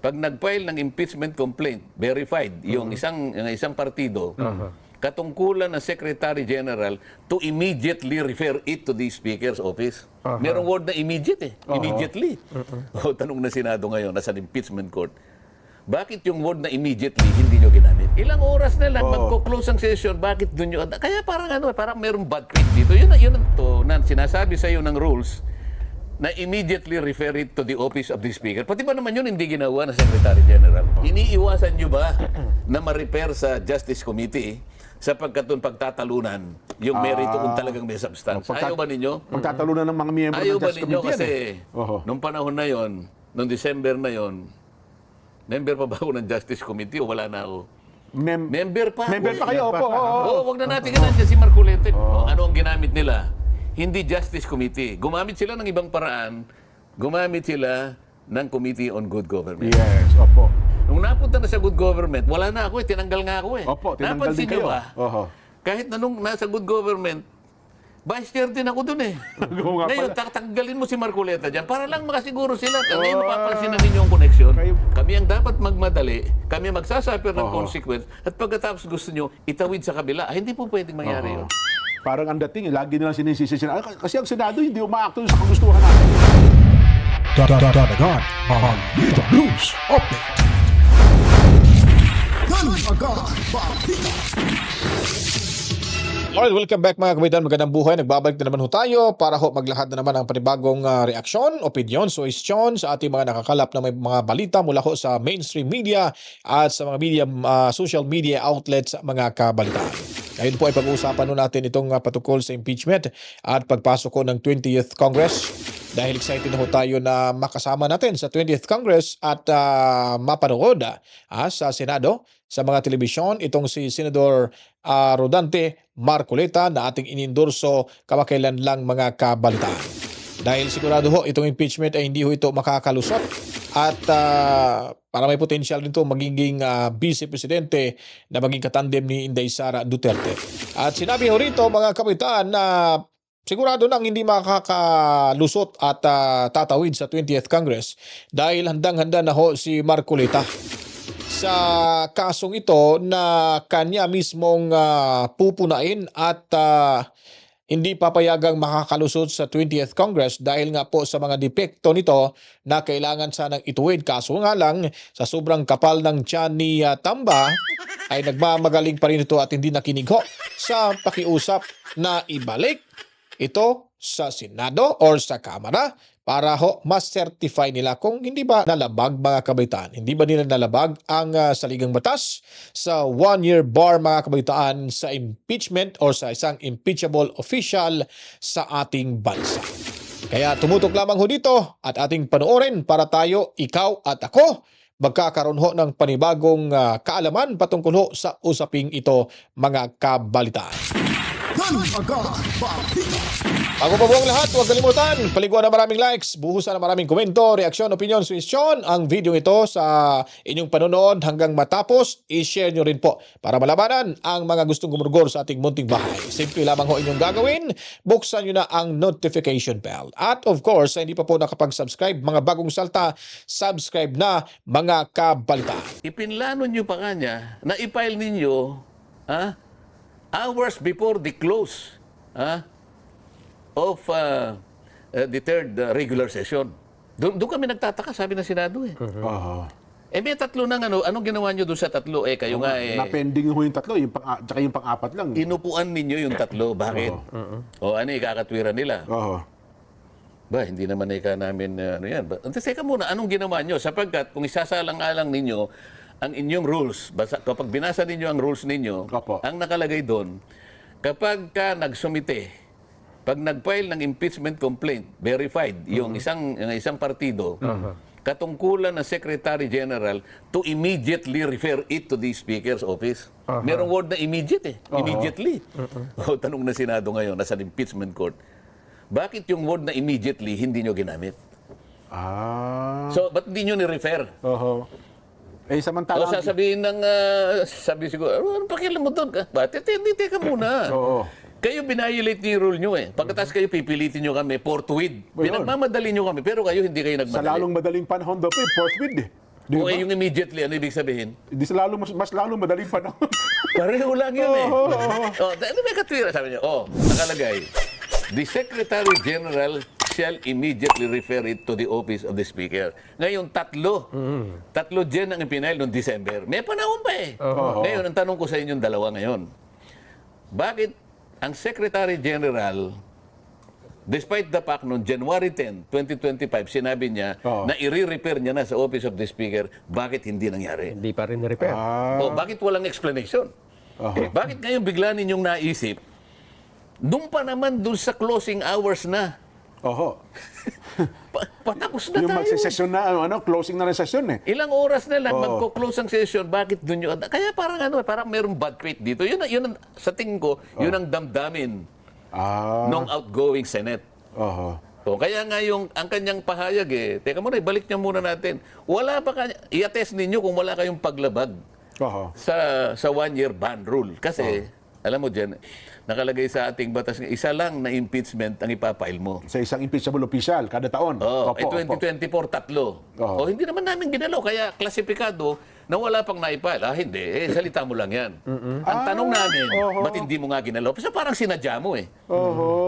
pag nag-file ng impeachment complaint, verified, yung isang partido, katungkulan ng Secretary General to immediately refer it to the Speaker's office. Merong word na immediate eh. Immediately. O, tanong na Senado ngayon, nasa impeachment court. Bakit yung word na immediately hindi nyo ginamit? Ilang oras na lang magko-close ang session, bakit doon nyo? Kaya parang parang merong bad faith dito. Yun na sinasabi sa iyo ng rules na immediately refer it to the office of the Speaker. Pati ba naman yun hindi ginawa ng Secretary General? Iniiwasan nyo ba na ma-repair sa Justice Committee sapagkat doon pagtatalunan yung merito kung talagang may substance? Ayaw ba ninyo? Pagtatalunan ng mga miyembro Ayaw ng ba Justice ninyo Committee kasi yan nung panahon na yon, nung December na yon, member pa ba ako ng Justice Committee o wala na ako? Member pa. Member pa kayo, opo. Wag na natin ganun dyan si Marcoleta. Ano ang ginamit nila? Hindi Justice Committee. Gumamit sila ng ibang paraan. Gumamit sila ng Committee on Good Government. Yes, opo. Nung napunta na sa Good Government, wala na ako eh. Tinanggal nga ako eh. Opo, tinanggal Napansin din kayo. nyo ba? Kahit na nung nasa Good Government, Vice Chair din ako dun eh. Ngayon, tatanggalin mo si Marcoleta dyan para lang makasiguro sila. Ngayon, mapapansin na ninyo ang koneksyon. Kami ang dapat magmadali, kami magsasuffer ng consequence, at pagkatapos gusto nyo, itawid sa kabila. Hindi po pwedeng mangyari yun. Parang ang dating, lagi nilang sinisisi sila. Kasi ang Senado hindi umaakto sa kagustuhan natin. Dadagan ang Balita News Update. Alright, welcome back mga kabitan. Magandang buhay. Nagbabalik na naman ho tayo para ho maglahad na naman ng panibagong reaksyon, opinion, suhestyon sa ating mga nakakalap na may mga balita mula ho sa mainstream media at sa mga social media outlets mga kabalitaan. Ngayon po ay pag-uusapan ho natin itong patungkol sa impeachment at pagpasok ko ng 20th Congress. Dahil excited na ho tayo na makasama natin sa 20th Congress at mapanood sa Senado, sa mga telebisyon, itong si Senador Rodante Marcoleta na ating inendorso kamakailan lang mga kabalitaan. Dahil sigurado ho, itong impeachment ay hindi ho ito makakalusot at para may potensyal nito magiging Vice Presidente na maging katandem ni Inday Sara Duterte. At sinabi ho rito mga kabitan na sigurado nang hindi makakalusot at tatawid sa 20th Congress dahil handang-handa na ho si Marcoleta sa kasong ito na kanya mismong pupunain at hindi papayagang makakalusot sa 20th Congress dahil nga po sa mga depekto nito na kailangan sanang ituwid. Kaso nga lang, sa sobrang kapal ng tiyan ni Tamba ay nagmamagaling pa rin ito at hindi nakinig ho sa pakiusap na ibalik ito sa Senado or sa Kamara para ho mas-certify nila kung hindi ba nalabag mga kabataan. Hindi ba nila nalabag ang saligang batas sa one-year bar mga kabataan sa impeachment or sa isang impeachable official sa ating bansa. Kaya tumutok lamang ho dito at ating panoorin para tayo, ikaw at ako, magkakaroon ho ng panibagong kaalaman patungkol ho sa usaping ito mga kabalitaan. Bago pa buong lahat, huwag kalimutan, paliguan na maraming likes, buhusan na maraming komento, reaksyon, opinion, suhestyon ang video ito sa inyong panonood hanggang matapos. I-share nyo rin po para malabanan ang mga gustong gumurgor sa ating munting bahay. Simple lamang ho inyong gagawin, buksan nyo na ang notification bell. At of course, hindi pa po nakapag-subscribe, mga bagong salta, subscribe na mga kabalitaan. Ipinlano nyo pa kanya na i-file ninyo hours before the close of the third regular session. Doon kami nagtataka, sabi ng Senado eh. May tatlo ng anong ginawa nyo doon sa tatlo? Kayo nga Na-pending ho yung tatlo, tsaka yung pang-apat lang. Inupuan ninyo yung tatlo. Bakit? Ikakatwiran nila. Ba, hindi naman namin yan. Teka muna, anong ginawa nyo? Sapagkat kung isasalang-alang ninyo ang inyong rules, kapag binasa ninyo ang rules ninyo, ang nakalagay doon, kapag ka nagsumite, pag nag-file ng impeachment complaint, verified, yung isang partido, katungkulan ng Secretary General to immediately refer it to the Speaker's office. Merong word na immediate eh. Immediately. Tanong na Senado ngayon, nasa impeachment court, bakit yung word na immediately hindi nyo ginamit? So, ba't hindi nyo ni-refer? Samantala. Sasabihin ng, sabi siguro, anong pakialam mo doon? Bakit? Hindi, teka muna. Kayo binayolate niyo yung rule nyo eh. Pagkatapos kayo pipilitin nyo kami forthwith. Pinagmamadali nyo kami, pero kayo hindi kayo nagmadali. Sa lalong madaling panahon daw po, forthwith eh. Di O ba? yung immediately, ano ibig sabihin? Hindi sa lalo, mas lalo madaling panahon. Pareho lang yun eh. Ano may katwira? Sabi niya, nakalagay, the Secretary General shall immediately refer it to the office of the Speaker. Ngayon, tatlo dyan ang ipinail noong December. May panahon pa eh. Ngayon, ang tanong ko sa inyong dalawa ngayon, bakit ang Secretary General, despite the fact noong January 10, 2025, sinabi niya na i-repair niya na sa office of the Speaker, bakit hindi nangyari? Hindi pa rin na-repair. Bakit walang explanation? Bakit ngayon bigla ninyong naisip, nung pa naman dun sa closing hours na, Oho. patapos na Yung tayo. magsisesyon na, closing na rin session eh. Ilang oras na lang magko-close ang session, bakit dun yun? Kaya parang parang merong bad faith dito. Yun sa tingin ko, yun ang damdamin ng outgoing Senate. Oho. Kaya nga ang kanyang pahayag teka muna, ibalik niya muna natin. Wala pa i-attest ninyo kung wala kayong paglabag Oho. sa one-year ban rule. Kasi, alam mo dyan, nakalagay sa ating batas, isa lang na impeachment ang ipapile mo. Sa isang impeachable official, kada taon. Opo, 2024, tatlo. Hindi naman namin ginalaw. Kaya klasipikado na wala pang naipile. Hindi. Salita mo lang yan. Ang tanong namin, ba't hindi mo nga ginalaw? Kasi parang sinadya mo eh.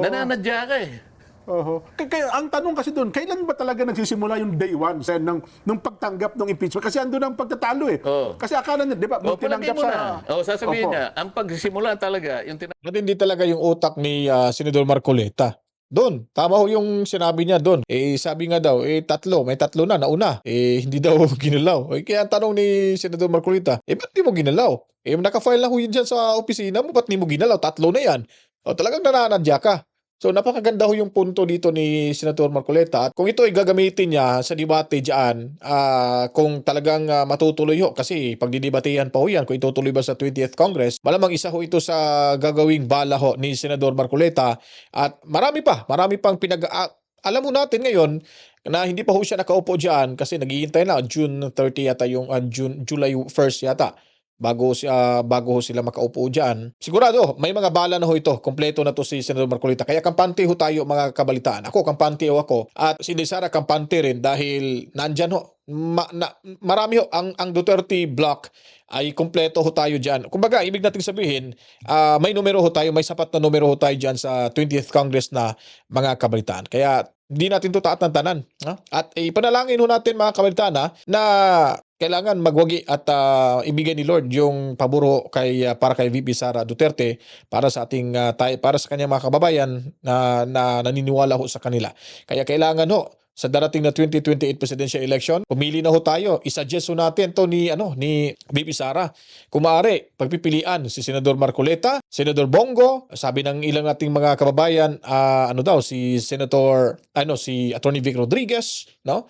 Nananadya ka eh. Oho. Kaya ang tanong kasi doon, kailan ba talaga nagsisimula yung day one, Sen, nung pagtanggap ng impeachment? Kasi andun ang pagtatalo eh. Kasi akala niya, di ba, nung Palagay tinanggap mo sa... na. Sasabihin niya, ang pagsimula talaga, yung Matindi talaga yung utak ni Senador Marcoleta. Doon, tama ho yung sinabi niya doon. Sabi nga daw, may tatlo na, nauna. Hindi daw ginalaw. Kaya ang tanong ni Senador Marcoleta, ba't di mo ginalaw? Naka-file na ho yun dyan sa opisina mo, ba't di mo ginalaw? Tatlo na yan. Talagang nananadya ka. So napakaganda ho yung punto dito ni Senator Marcoleta. At kung ito ay gagamitin niya sa debate diyan, kung talagang matutuloy ho, kasi pagdidebatehan pa ho yan, kung itutuloy ba sa 20th Congress, malamang isa ho ito sa gagawing bala ho ni Senador Marcoleta. At marami pang alam mo natin ngayon na hindi pa ho siya nakaupo diyan kasi naghihintay na June 30 yata yung July 1st yata. Bago ho sila makaupo diyan. Sigurado, may mga bala na ho ito. Kompleto na to si Senator Marcoleta. Kaya kampante ho tayo mga kabalitaan. Kampante ho ako. At si Sara kampante rin dahil nandyan ho. Marami ho. Ang Duterte block ay kompleto ho tayo diyan. Kumbaga, ibig nating sabihin, may numero ho tayo, may sapat na numero ho tayo diyan sa 20th Congress na mga kabalitaan. Kaya hindi natin ito taatan-tanan. At ipanalangin ho natin mga kabalitaan na kailangan magwagi at ibigay ni Lord yung pabor para kay VP Sara Duterte para sa ating para sa kanyang mga kababayan na naniniwala ho sa kanila. Kaya kailangan ho sa darating na 2028 presidential election, pumili na ho tayo. I-suggest ho natin to ni VP Sara. Kung maaari, pagpipilian si Senador Marcoleta, Senador Bongo, sabi ng ilang ating mga kababayan, si Attorney Vic Rodriguez, no?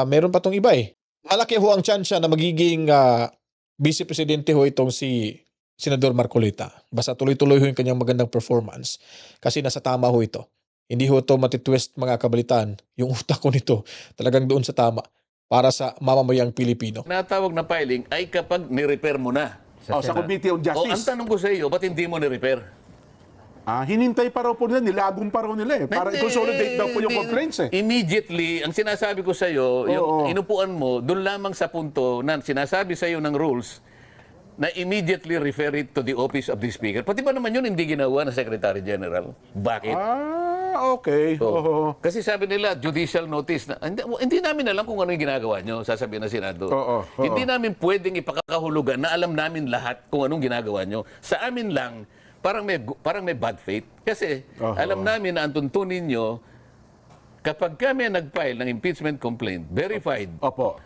Meron pa tong iba eh. Malaki ho ang tsansya na magiging vice presidente ho itong si Senador Marcoleta. Basta tuloy-tuloy ho yung kanyang magandang performance. Kasi nasa tama ho ito. Hindi ho ito matitwist mga kabalitaan. Yung utak ko nito talagang doon sa tama para sa mamamayang Pilipino. natawag na filing ay kapag ni-repair mo na. Sa Committee on Justice. Ang tanong ko sa iyo, ba't hindi mo ni-repair? Hinintay pa raw po nila, nilagong pa raw nila eh. Para i-consolidate daw po yung complaints eh. Immediately, ang sinasabi ko sa iyo, yung inupuan mo, doon lamang sa punto na sinasabi sa iyo ng rules na immediately refer it to the office of the Speaker. Pati ba naman yun hindi ginawa ng Secretary General? Bakit? Okay. Kasi sabi nila, judicial notice. Hindi namin alam kung ano yung ginagawa nyo, sasabihin ng Senado. Hindi namin pwedeng ipakakahulugan na alam namin lahat kung anong ginagawa nyo. Sa amin lang, parang may bad faith. Kasi alam namin na ang tuntunin nyo, kapag kami nag-file ng impeachment complaint, verified,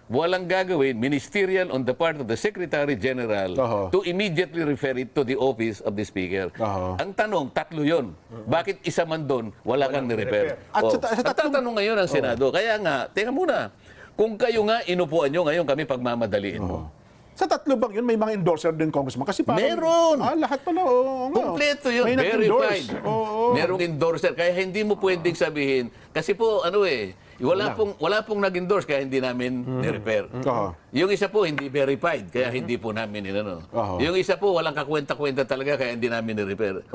walang gagawin, ministerial on the part of the Secretary General to immediately refer it to the office of the Speaker. Ang tanong, tatlo yun. Bakit isa man doon, wala kang ni-repair? At Ang tatanong ngayon ang Senado, kaya nga, teka muna, kung kayo nga inupuan nyo ngayon kami pagmamadaliin mo. Sa tatlo bang yun, may mga endorser din, Congressman? Kasi parang... Meron! Lahat pala, Kompleto yun, may verified. nag-endorse. Merong endorser, kaya hindi mo pwedeng sabihin, kasi po, wala pong nag-endorse, kaya hindi namin ni-repair. Yung isa po, hindi verified, kaya hindi po namin Yung isa po, walang kakwenta-kwenta talaga, kaya hindi namin ni-repair.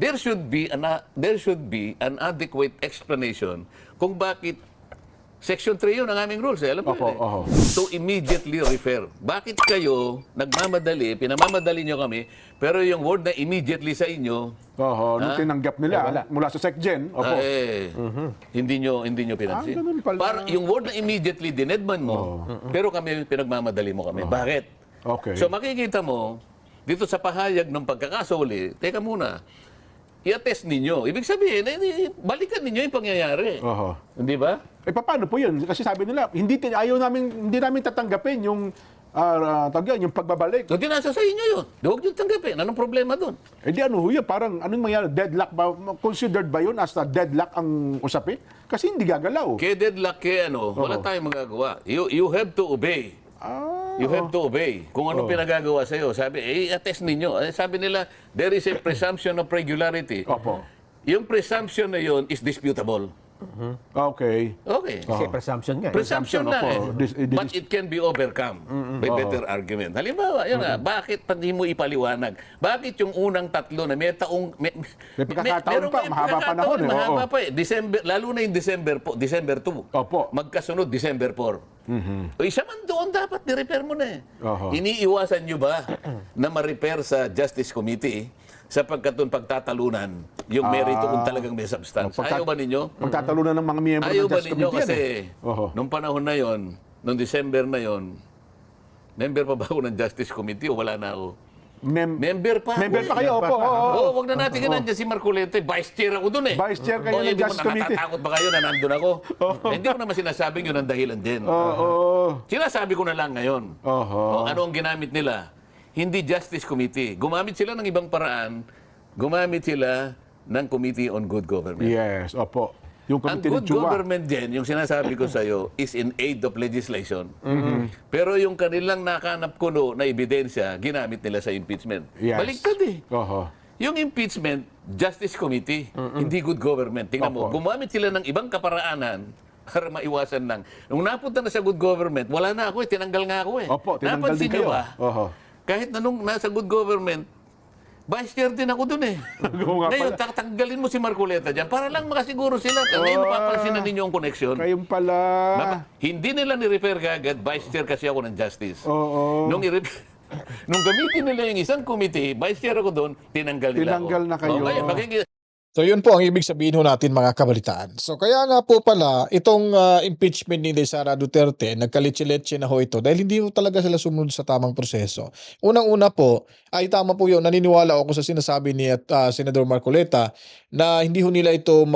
There should be an adequate explanation kung bakit Section 3 yun ang aming rules. Alam mo Opo, yun, oho. To immediately refer. Bakit kayo nagmamadali, pinamamadali nyo kami, pero yung word na immediately sa inyo, Nung tinanggap nila mula sa SecGen, opo. hindi nyo pinansin. ganun pala. Yung word na immediately, dinedman mo, pero kami, pinagmamadali mo kami. Bakit? Okay. So makikita mo, dito sa pahayag ng pagkakasoli, teka muna, i-attest ninyo. Ibig sabihin, balikan ninyo yung pangyayari. Oho. Hindi ba? Paano po yun? Kasi sabi nila, hindi namin tatanggapin yung yung pagbabalik. Hindi nasa sa inyo yun. Huwag nyo tanggapin. Anong problema doon? Eh di ano ho yun? Parang anong mangyari? Deadlock ba? Considered ba yun as a deadlock ang usapin? Kasi hindi gagalaw. Kaya deadlock, wala tayong magagawa. You have to obey. You have to obey. Kung anong pinagagawa sa'yo, sabi, attest ninyo. Sabi nila, there is a presumption of regularity. Opo. Yung presumption na yun is disputable. Okay. Okay. Kasi presumption nga. Presumption lang opo. But it can be overcome by better argument. Halimbawa, yun bakit pa di mo ipaliwanag? Bakit yung unang tatlo na may taong... May pagkakataon pa, mahaba panahon eh. Mahaba pa eh. December, lalo na yung December 2. Opo. Magkasunod December 4. O isa man doon dapat ni-repair mo na eh. Oho. Iniiwasan nyo ba na ma-repair sa Justice Committee sapagkat doon pagtatalunan yung merito kung talagang may substance? Ayaw ba ninyo? Magtatalunan ng mga miyembro Ayaw ng ba Justice ninyo Committee kasi yan eh. Oho. nung panahon na yon, nung December na yon, member pa ba ako ng Justice Committee o wala na ako? Member pa. Member pa kayo, opo. Oo, wag na natin nandiyan si Marcolete. Vice chair ako doon eh. Vice chair kayo O, ng hindi mo Justice Committee. natatakot ba kayo na nandun ako? Eh, hindi ko naman sinasabing yun ang dahilan din. Oo. Sinasabi ko na lang ngayon. Oho. O, ano ang ginamit nila? Hindi Justice Committee. Gumamit sila ng ibang paraan. Gumamit sila ng Committee on Good Government. Yes, opo. Yung Ang committee ni good Chua. government din, yung sinasabi ko sa iyo, is in aid of legislation. Pero yung kanilang nakanap kuno na ebidensya, ginamit nila sa impeachment. Yes. Baliktad eh. Oho. Yung impeachment, Justice Committee, hindi good government. Tingnan mo, Opo. gumamit sila ng ibang kaparaanan para maiwasan lang. Nung napunta na sa good government, wala na ako eh, tinanggal nga ako eh. Opo, tinanggal Napansin din niyo kayo. ba? Oho. Kahit na nung nasa good government, vice chair din ako dun eh. Oo nga Ngayon, pala. tanggalin mo si Marcoleta dyan para lang makasiguro sila. Ngayon, mapapansin na ninyo ang connection. Kayong pala. Hindi nila ni-repair kagad, vice chair kasi ako ng justice. Oo. Nung gamitin nila yung isang committee, vice chair ako doon, tinanggal nila Tinanggal ako. na kayo. Ngayon, So yun po ang ibig sabihin ho natin mga kabalitaan. So kaya nga po pala itong impeachment ni Sara Duterte, nagkalitsi-litsi na ho ito dahil hindi ho talaga sila sumunod sa tamang proseso. Unang-una po, ay tama po yun, naniniwala ako sa sinasabi ni Senador Marcoleta na hindi ho nila ito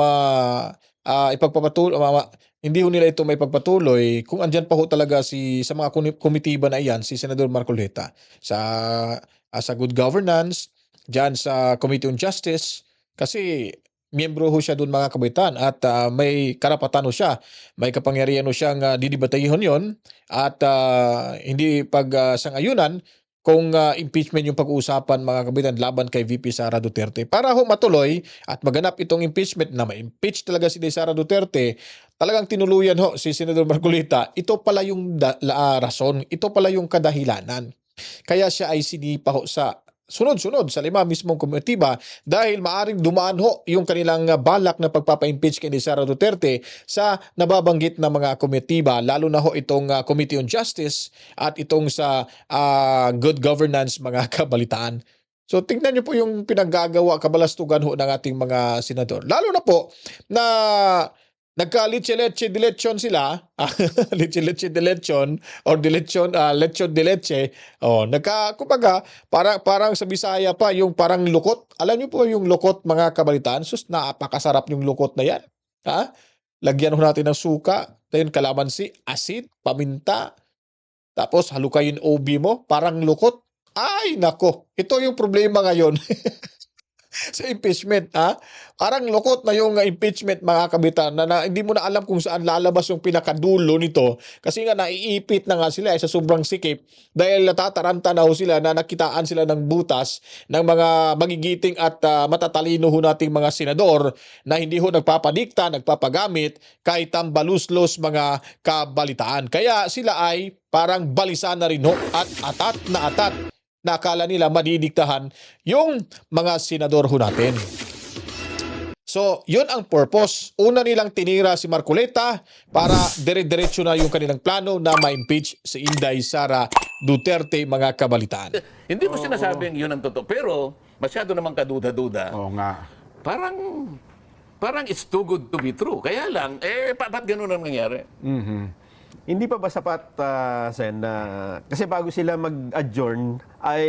hindi ho nila ito may pagpatuloy kung andyan pa ho talaga sa mga komitiba na iyan, si Senador Marcoleta sa good governance, dyan sa Committee on Justice, kasi miyembro ho siya doon mga kabaitan at may karapatan ho siya, may kapangyarihan ho siyang didibatayhon yon at hindi pag-sangayunan kung impeachment yung pag-uusapan mga kabaitan laban kay VP Sara Duterte. Para ho matuloy at maganap itong impeachment na ma-impeach talaga si Sara Duterte, talagang tinuluyan ho si Senador Marcoleta, ito pala yung rason, ito pala yung kadahilanan. Kaya siya ay sinipa ho sa sunod-sunod sa 5 mismong komitiba dahil maaring dumaan ho yung kanilang balak na pagpapa-impeach kay Sara Duterte sa nababanggit na mga komitiba, lalo na ho itong Committee on Justice at itong sa good governance mga kabalitaan. So tingnan niyo po yung pinaggagawa, kabalastugan ho ng ating mga senador. Lalo na po na nagka-leche-leche-dilechon sila, leche-leche-dilechon or dilechon, lechon-dileche. Kumbaga, parang sa Bisaya pa, yung parang lukot. Alam niyo po yung lukot mga kabalitaan? Sus, napakasarap yung lukot na yan. Ha? Lagyan ho natin ng suka, tayo kalamansi, asid, paminta, tapos halukayin OB mo, parang lukot. Ay, nako, ito yung problema ngayon. Sa impeachment, ha? Parang lukot na yung impeachment mga kabitan na hindi mo na alam kung saan lalabas yung pinakadulo nito kasi nga naiipit na nga sila sa sobrang sikip dahil natataranta na ho sila na nakitaan sila ng butas ng mga magigiting at matatalino ho nating mga senador na hindi ho nagpapadikta, nagpapagamit kahit tambaluslos mga kabalitaan. Kaya sila ay parang balisa na rin ho at atat na atat na akala nila madidiktahan yung mga senador ho natin. So, yun ang purpose. Una nilang tinira si Marcoleta para dire-diretso na yung kanilang plano na ma-impeach si Inday Sara Duterte, mga kabalitaan. Hindi ko sinasabing yun ang totoo. Pero, masyado namang kaduda-duda. Oo nga. Parang it's too good to be true. Kaya lang, ba't ganun ang nangyari? Hindi pa ba sapat, Sen, na kasi bago sila mag-adjourn ay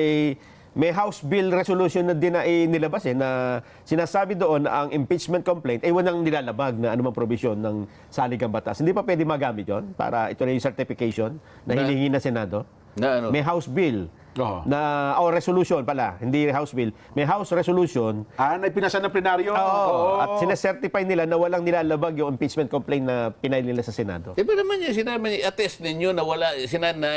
may House Bill resolution na din na nilabas na sinasabi doon na ang impeachment complaint ay walang nilalabag na anumang provision ng saligang batas. Hindi pa pwede magamit yon para ito na yung certification na hinihingi na Senado? Na ano? May House Bill Oo. resolution pala, hindi House Bill. May House resolution. Na ipinasa ng plenaryo. At sinecertify nila na walang nilalabag yung impeachment complaint na pinay nila sa Senado. Diba naman yun, sinabi niya, attest ninyo na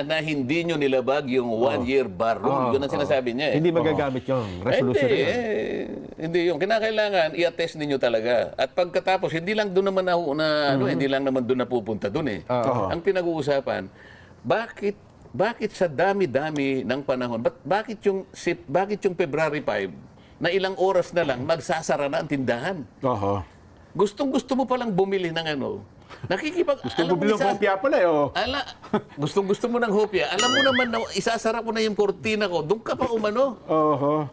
na hindi nyo nilabag yung one-year bar rule. Yun ang sinasabi niya. Hindi magagamit yung resolution Hindi, na yun. hindi yung kinakailangan i-attest ninyo talaga. At pagkatapos hindi lang doon naman hindi lang naman doon napupunta doon Ang pinag-uusapan, bakit sa dami-dami ng panahon, bakit yung February 5 na ilang oras na lang magsasara na ang tindahan? Oho. Gustong-gusto mo palang bumili ng Gusto mo bilang kopya pala Gustong-gusto mo ng hopya. Alam mo naman na isasara ko na yung kortina ko. Doon ka pa umano. Oho.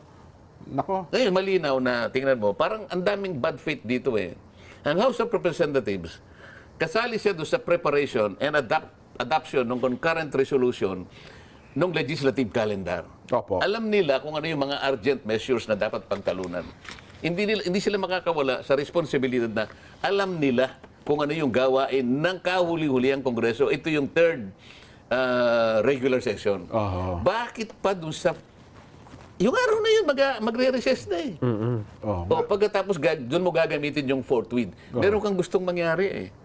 Nako. Ngayon, malinaw na, tingnan mo, parang ang daming bad faith dito Ang House of Representatives, kasali siya doon sa preparation and adoption ng concurrent resolution ng legislative calendar. Opo. Alam nila kung ano yung mga urgent measures na dapat pagtalunan. Hindi sila makakawala sa responsibilidad na alam nila kung ano yung gawain ng kahuli-huliang Kongreso. Ito yung third regular session. Oho. Bakit pa doon sa yung araw na yun, magre-recess na Oh. Pagkatapos, doon mo gagamitin yung fourth week. Meron kang gustong mangyari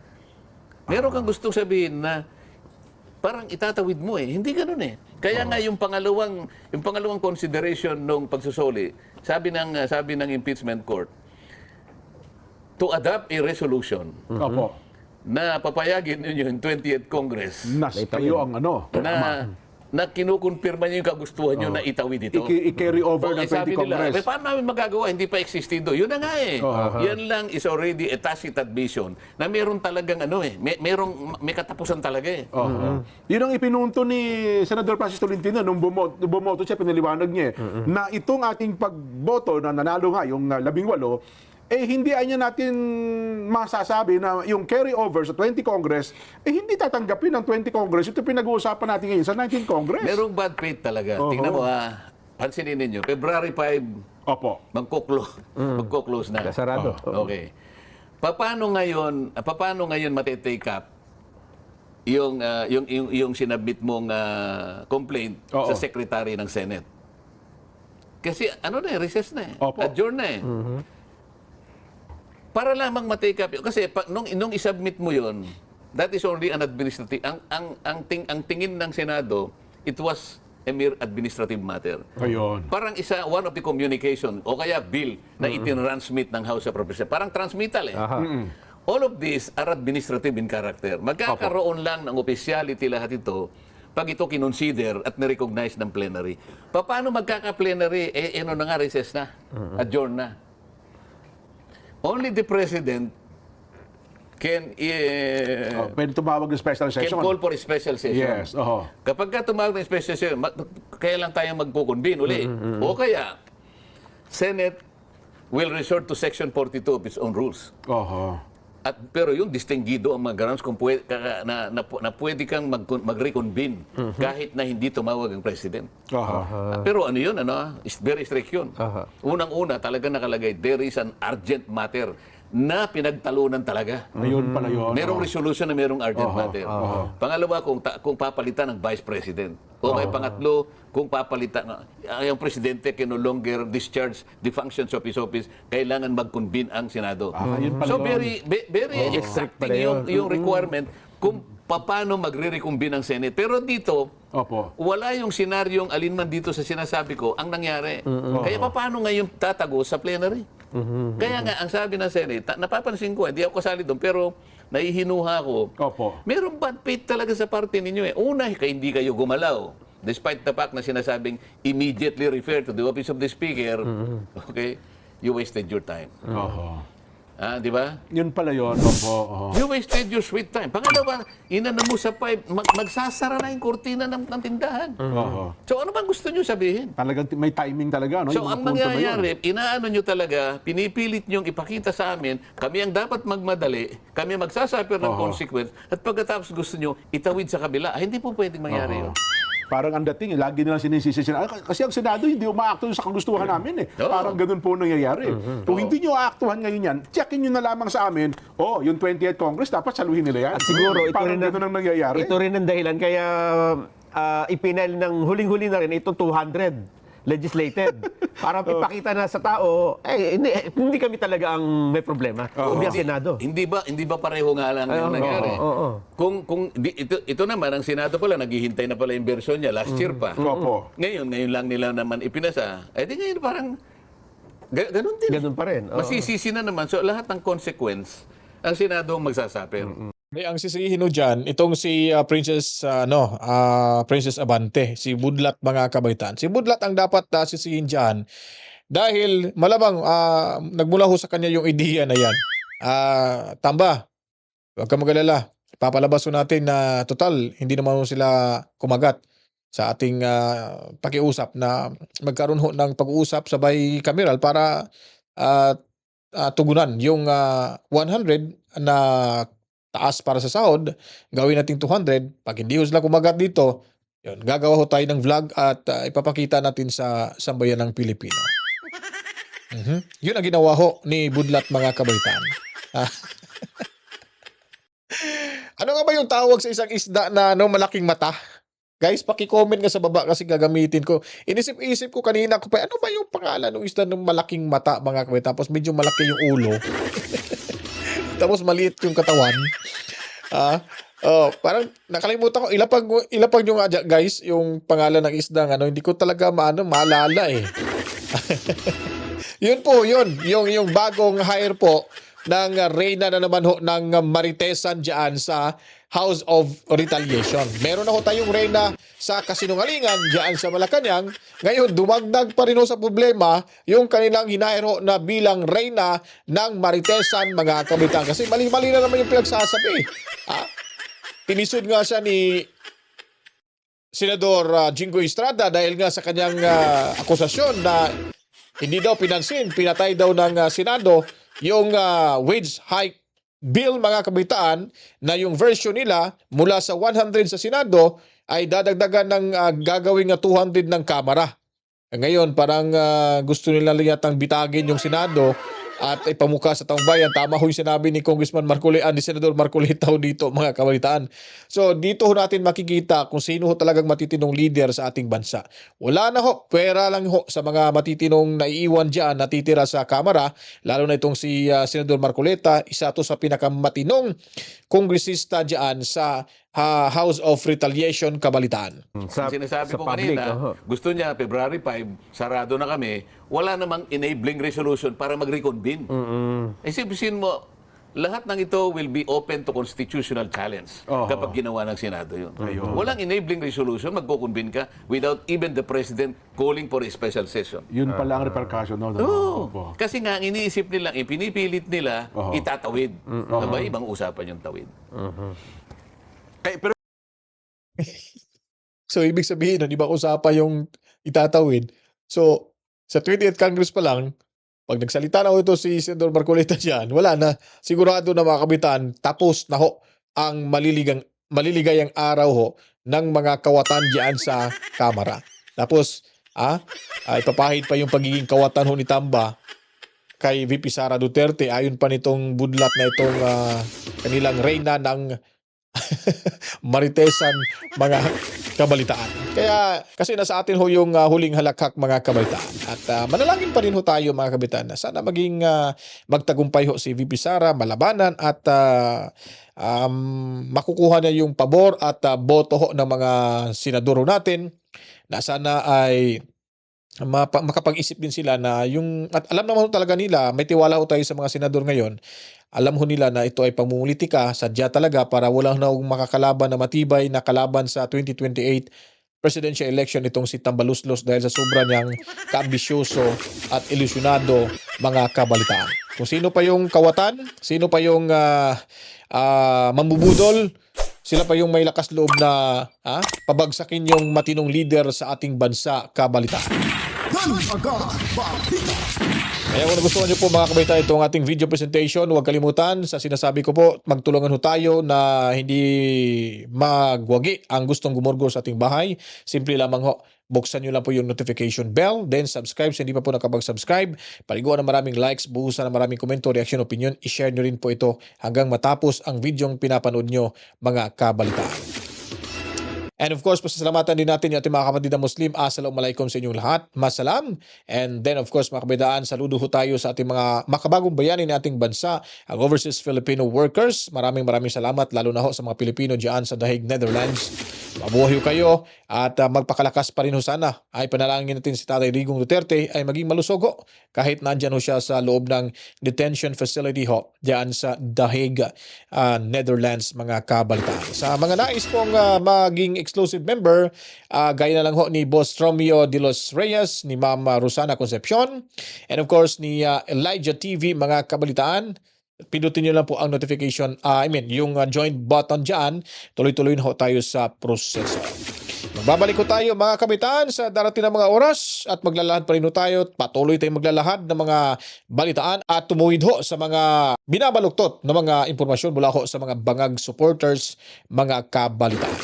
Meron kang gustong sabihin na parang itatawid mo Hindi ganoon Kaya nga yung pangalawang consideration nung pagsusoli, sabi ng impeachment court, to adopt a resolution Opo. na papayagin ninyo yung 20th Congress Nas kayo ang na kinukumpirma niyo yung kagustuhan niyo na itawid ito. I-carry over ng 20 sabi Congress. nila, paano namin magagawa? Hindi pa existido. Yun na nga Yan lang is already a tacit admission na meron talagang may katapusan talaga Yun ang ipinunto ni Senador Francis Tolentino nung bumoto siya, pinaliwanag niya na itong ating pagboto na nanalo nga yung 18, hindi niya natin masasabi na yung carry over sa 20 Congress, hindi tatanggapin ng 20 Congress. Ito pinag-uusapan natin ngayon sa 19 Congress. Merong bad faith talaga. Tingnan mo pansinin ninyo, February 5, Opo. magko-close na. Sarado. Okay. Paano ngayon matitake up yung sinabit mong complaint sa Secretary ng Senate? Kasi recess na Opo. Adjourn na Para lamang matake up kasi nung isubmit mo yon, that is only an administrative ang tingin ng Senado, it was a mere administrative matter. Ayun. Parang one of the communication o kaya bill na itinransmit ng House of Representatives. Parang transmittal All of these are administrative in character. Magkakaroon lang ng officiality lahat ito pag ito kinonsider at nirecognize ng plenary. Paano magkaka-plenary? Recess na. Adjourn na. Only the President can Pwede tumawag ng special session. call for a special session. Yes. Oho. Kapag tumawag ng special session, kaya lang tayo magpo-convene uli. O kaya, Senate will resort to Section 42 of its own rules. Oho. Pero yung distinguido ang mga grounds kung na pwede kang mag-reconvene kahit na hindi tumawag ang President. Oho. Pero ano yun, is very strict yun. Unang-una, talaga nakalagay, there is an urgent matter na pinagtalunan talaga. Ayun pala yun. Merong resolution na merong urgent matter. Pangalawa, kung papalitan ng Vice President. O kaya pangatlo, kung papalitan, yung Presidente can no longer discharge the functions of his office, kailangan mag-convene ang Senado. Ayun pala So yun. very exacting yung requirement kung paano magre-reconvene ang Senate. Pero dito, Opo. wala yung senaryong alinman dito sa sinasabi ko ang nangyari. Kaya paano ngayon tatago sa plenary? Kaya nga, ang sabi ng Senate, napapansin ko, hindi ako kasali doon, pero nahihinuha ko. Opo. Merong bad faith talaga sa party ninyo Una, hindi kayo gumalaw. Despite the fact na sinasabing immediately refer to the office of the Speaker, okay, you wasted your time. Oho. Di ba? Yun pala yun. Opo. You wasted your sweet time. Pangalawa, inano mo sa pipe, magsasara na yung kurtina ng tindahan. Oo. So ano bang gusto nyo sabihin? Talagang may timing talaga, no? So Yung mga ang punto na yun. nangyayari, inaano nyo talaga, pinipilit nyo ipakita sa amin, kami ang dapat magmadali, kami ang magsasuffer ng consequence, at pagkatapos gusto nyo itawid sa kabila. Hindi po pwedeng mangyari yun. Parang ang dating, lagi nilang sinisisi sila. Kasi ang Senado hindi umaakto sa kagustuhan namin. Oo. Parang ganun po nangyayari. Kung hindi nyo aaktuhan ngayon yan, checkin nyo na lamang sa amin, yung 20th Congress, dapat saluhin nila yan. At siguro, ito parang rin ganun ang nangyayari. Ito rin ang dahilan kaya ipinail ng huling-huli na rin itong 200 legislated para ipakita na sa tao hindi kami talaga ang may problema. Kundi ang Senado. Hindi ba pareho nga lang yung nangyari? Kung ito naman ang Senado pala naghihintay na pala yung version niya last year pa. Opo. Ngayon lang nila naman ipinasa. Di ngayon parang ganun din. Ganun pa rin. Masisisi na naman. So lahat ng consequence ang Senado ang magsasuffer. Ang sisihin ho dyan, itong si Princess Abante, si Budlat mga kabaitan. Si Budlat ang dapat sisihin dyan dahil malamang nagmula ho sa kanya yung ideya na yan. Tamba, huwag ka mag-alala. Papalabas ho natin na total, hindi naman ho sila kumagat sa ating pakiusap na magkaroon ho ng pag-uusap sabay kameral para tugunan yung 100 na taas para sa sahod, gawin natin 200. Pag hindi ho sila kumagat dito, yun, gagawa ho tayo ng vlog at ipapakita natin sa sambayan ng Pilipino. Yun ang ginawa ho ni Budlat mga kabaitan. Ano nga ba yung tawag sa isang isda na malaking mata? Guys, paki-comment nga sa baba kasi gagamitin ko. Inisip-isip ko kanina ko pa, ano ba yung pangalan ng isda ng malaking mata mga kabaitan? Tapos medyo malaki yung ulo. Tapos maliit yung katawan. Parang nakalimutan ko. Ilapag nyo nga guys yung pangalan ng isda. Hindi ko talaga maalala eh. Yun po, yun. Yung bagong hire po ng reyna na naman ho ng Maritesan dyan sa House of Retaliation. Meron na ho tayong reyna sa kasinungalingan dyan sa Malacanang. Ngayon, dumagdag pa rin ho sa problema yung kanilang hinahire ho na bilang reyna ng Maritesan mga kabaitan. Kasi mali-mali na naman yung pinagsasabi. Tinisod nga siya ni Senador Jingo Estrada dahil nga sa kanyang akusasyon na hindi daw pinansin, pinatay daw ng Senado yung wage hike bill mga kabitaan na yung version nila mula sa 100 sa Senado ay dadagdagan ng gagawing 200 ng Kamara. Ngayon parang gusto nila yatang bitagin yung Senado at ipamuka sa taong bayan. Tama ho yung sinabi ni Congressman Marcoleta, ni Senador Marcoleta dito mga kabalitaan. So dito ho natin makikita kung sino ho talagang matitinong leader sa ating bansa. Wala na ho, pera lang ho sa mga matitinong naiiwan dyan natitira sa Kamara, lalo na itong si Senador Marcoleta, isa to sa pinakamatinong kongresista dyan sa House of Retaliation Kabalitaan. Ang sinasabi ko public, kanina, gusto niya, February 5, sarado na kami, wala namang enabling resolution para mag-reconvene. Isipin mo, lahat ng ito will be open to constitutional challenge kapag ginawa ng Senado yun. Walang enabling resolution, magkukonvene ka without even the President calling for a special session. Yun pala ang repercussion. Oo. Kasi nga, ang iniisip nila, ipinipilit nila, itatawid. Diba? Ibang usapan yung tawid. Pero So, ibig sabihin, di ba usapan yung itatawid? So, sa 20th Congress pa lang, pag nagsalita na ito si Senador Marcoleta dyan, wala na. Sigurado na mga kabitan, tapos na ho ang maliligayang araw ho ng mga kawatan dyan sa Kamara. Tapos, ipapahid pa yung pagiging kawatan ho ni Tamba kay VP Sara Duterte ayon pa nitong budlat na itong kanilang reyna ng Maritesan mga kabalitaan. Kaya kasi nasa atin ho yung huling halakhak mga kabalitaan. At manalangin pa rin ho tayo mga kabalitaan na sana maging magtagumpay ho si VP Sara, malabanan at makukuha na yung pabor at boto ho ng mga senador natin na sana ay makapag-isip din sila na yung, at alam naman talaga nila, may tiwala ho tayo sa mga senador ngayon, alam ho nila na ito ay pamumulitika, sadya talaga para wala na makakalaban na matibay na kalaban sa 2028 presidential election itong si Tambaluslos dahil sa sobra niyang kaambisyoso at ilusyonado mga kabalitaan. Kung sino pa yung kawatan, sino pa yung mambubudol, sila pa yung may lakas loob na pabagsakin yung matinong leader sa ating bansa, kabalitaan. Kaya kung nagustuhan nyo po mga kabalitaan itong ating video presentation, huwag kalimutan sa sinasabi ko po, magtulungan ho tayo na hindi magwagi ang gustong gumurgol sa ating bahay. Simple lamang ho, buksan nyo lang po yung notification bell, then subscribe sa hindi pa po nakapag-subscribe. Paliguan ng maraming likes, buhusan ng maraming komento, reaction, opinion. I-share nyo rin po ito hanggang matapos ang videong pinapanood nyo mga kabalitaan. And of course, pasasalamatan din natin yung ating mga kapatid na Muslim. Assalamualaikum sa inyong lahat. Masalam. And then of course, mga kabidaan, saludo ho tayo sa ating mga makabagong bayani ng ating bansa, ang overseas Filipino workers. Maraming salamat, lalo na ho sa mga Pilipino dyan sa The Hague, Netherlands. Mabuhay ho kayo at magpakalakas pa rin ho sana. Ay panalangin natin si Tatay Digong Duterte ay maging malusog ho kahit nandyan ho siya sa loob ng detention facility ho dyan sa The Hague, Netherlands, mga kabalitaan. Sa mga nais pong maging exclusive member, gaya na lang ho ni Boss Romeo de los Reyes, ni Ma'am Rosana Concepcion, and of course ni Elijah TV, mga kabalitaan. Pindutin nyo lang po ang notification, yung join button dyan. Tuloy-tuloy na ho tayo sa proseso. Magbabalik ko tayo mga kabitan sa darating na mga oras at maglalahad pa rin ho tayo. Patuloy tayong maglalahad ng mga balitaan at tumuwid ho sa mga binabaluktot na mga impormasyon mula ho sa mga bangag supporters, mga kabalitaan.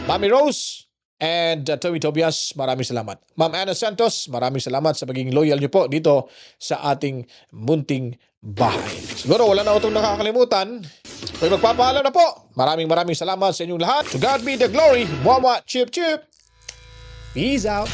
Mami Rose and Toby Tobias, maraming salamat. Ma'am Ana Santos, maraming salamat sa pagiging loyal niyo po dito sa ating munting bahay. Siguro wala na itong nakakalimutan. Kung magpapaalam na po, maraming salamat sa inyong lahat. To God be the glory. Mama, chip chip. Peace out.